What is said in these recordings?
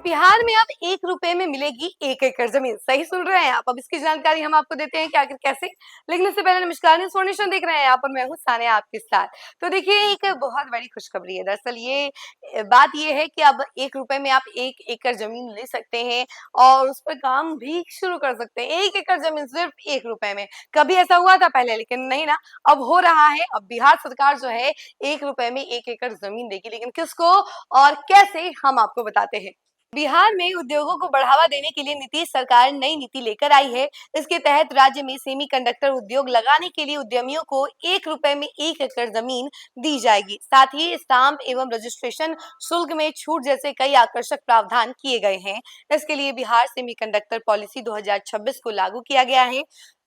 बिहार में अब 1 रुपए में मिलेगी 1 एकड़ जमीन। सही सुन रहे हैं आप। अब इसकी जानकारी हम आपको देते हैं कि आखिर कैसे। लेकिन इससे पहले नमस्कार, न्यूज़ फाउंडेशन देख रहे हैं, यहाँ पर मैं हूँ सानिया आपके साथ। तो देखिए, एक बहुत बड़ी खुशखबरी है। दरअसल ये बात ये है कि अब 1 रुपए में आप 1 एकड़ जमीन ले सकते हैं और उस पर काम भी शुरू कर सकते हैं। 1 एकड़ जमीन सिर्फ 1 रुपए में। कभी ऐसा हुआ था पहले? लेकिन नहीं ना, अब हो रहा है। अब बिहार सरकार जो है 1 रुपए में 1 एकड़ जमीन देगी, लेकिन किसको और कैसे, हम आपको बताते हैं। बिहार में उद्योगों को बढ़ावा देने के लिए नीतीश सरकार नई नीति लेकर आई है। इसके तहत राज्य में सेमीकंडक्टर उद्योग लगाने के लिए उद्यमियों को 1 रुपए में 1 एकड़ जमीन दी जाएगी। साथ ही स्टाम्प एवं रजिस्ट्रेशन शुल्क में छूट जैसे कई आकर्षक प्रावधान किए गए हैं। इसके लिए बिहार सेमीकंडक्टर पॉलिसी 2026 को लागू किया गया है।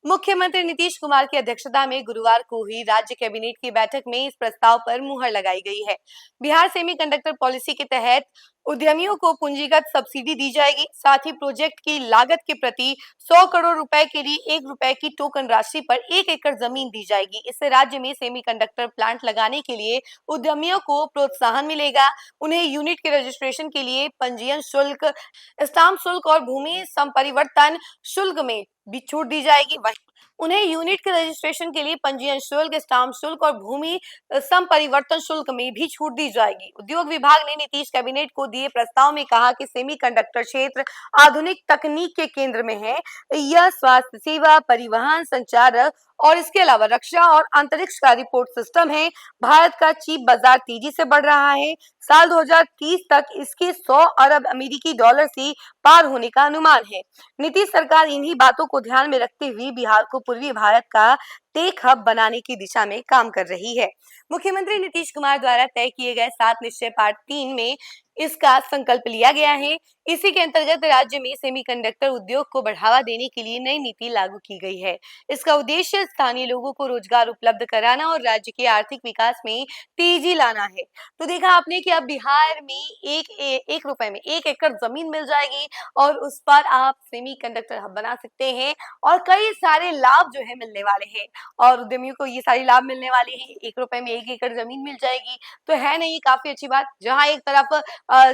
मुख्यमंत्री नीतीश कुमार की अध्यक्षता में गुरुवार को हुई राज्य कैबिनेट की बैठक में इस प्रस्ताव पर मुहर लगाई गई है। बिहार सेमीकंडक्टर पॉलिसी के तहत उद्यमियों को पूंजीगत सब्सिडी दी जाएगी। साथ ही प्रोजेक्ट की लागत के प्रति 100 करोड़ रुपए के लिए 1 रुपए की टोकन राशि पर 1 एकड़ जमीन दी जाएगी। इससे राज्य में सेमीकंडक्टर प्लांट लगाने के लिए उद्यमियों को प्रोत्साहन मिलेगा। उन्हें यूनिट के रजिस्ट्रेशन के लिए पंजीयन शुल्क, स्टाम्प शुल्क और भूमि संपरिवर्तन शुल्क में भी छूट दी जाएगी। वहीं उन्हें यूनिट के रजिस्ट्रेशन के लिए पंजीयन शुल्क, स्टाम्प शुल्क और भूमि संपरिवर्तन शुल्क में भी छूट दी जाएगी। उद्योग विभाग ने नीतीश कैबिनेट को दिए प्रस्ताव में कहा कि सेमीकंडक्टर क्षेत्र आधुनिक तकनीक के केंद्र में है। यह स्वास्थ्य सेवा, परिवहन, संचार और इसके अलावा रक्षा और अंतरिक्ष का रिपोर्ट सिस्टम है। भारत का चिप बाजार तेजी से बढ़ रहा है। साल 2030 तक इसके 100 अरब अमेरिकी डॉलर से पार होने का अनुमान है। नीतीश सरकार इन्हीं बातों को ध्यान में रखते हुए बिहार को पूर्वी भारत का टेक हब बनाने की दिशा में काम कर रही है। मुख्यमंत्री नीतीश कुमार द्वारा तय किए गए 7 निश्चय पार्ट 3 में इसका संकल्प लिया गया है। इसी के अंतर्गत राज्य में सेमीकंडक्टर उद्योग को बढ़ावा देने के लिए नई नीति लागू की गई है। इसका उद्देश्य स्थानीय लोगों को रोजगार उपलब्ध कराना और राज्य के आर्थिक विकास में तेजी लाना है। तो देखा आपने कि अब बिहार में एक रुपए में 1 एकड़ जमीन मिल जाएगी और उस पर आप सेमीकंडक्टर हब बना सकते हैं और कई सारे लाभ जो है मिलने वाले हैं और उद्यमियों को ये सारी लाभ मिलने वाले हैं। 1 रुपए में 1 एकड़ जमीन मिल जाएगी, तो है नहीं काफी अच्छी बात। जहां एक तरफ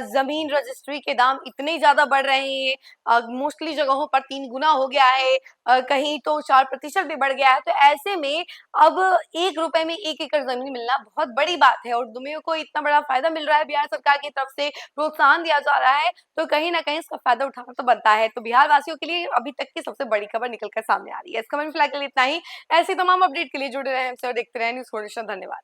जमीन रजिस्ट्री के दाम इतने ज्यादा बढ़ रहे हैं, मोस्टली जगहों पर 3 गुना हो गया है, कहीं तो 4% भी बढ़ गया है। तो ऐसे में अब 1 रुपए में 1 एकड़ जमीन मिलना बहुत बड़ी बात है और उद्यमियों को इतना बड़ा फायदा मिल रहा है, बिहार सरकार की तरफ से प्रोत्साहन दिया जा रहा है, तो कहीं ना कहीं इसका फायदा उठाना तो बनता है। तो बिहार वासियों के लिए अभी तक की सबसे बड़ी खबर निकलकर सामने आ रही है। इस खबर में फिलहाल के लिए इतना ही। ऐसी तमाम अपडेट के लिए जुड़े रहें हमसे और देखते रहें न्यूज़ फाउंडेशन। धन्यवाद।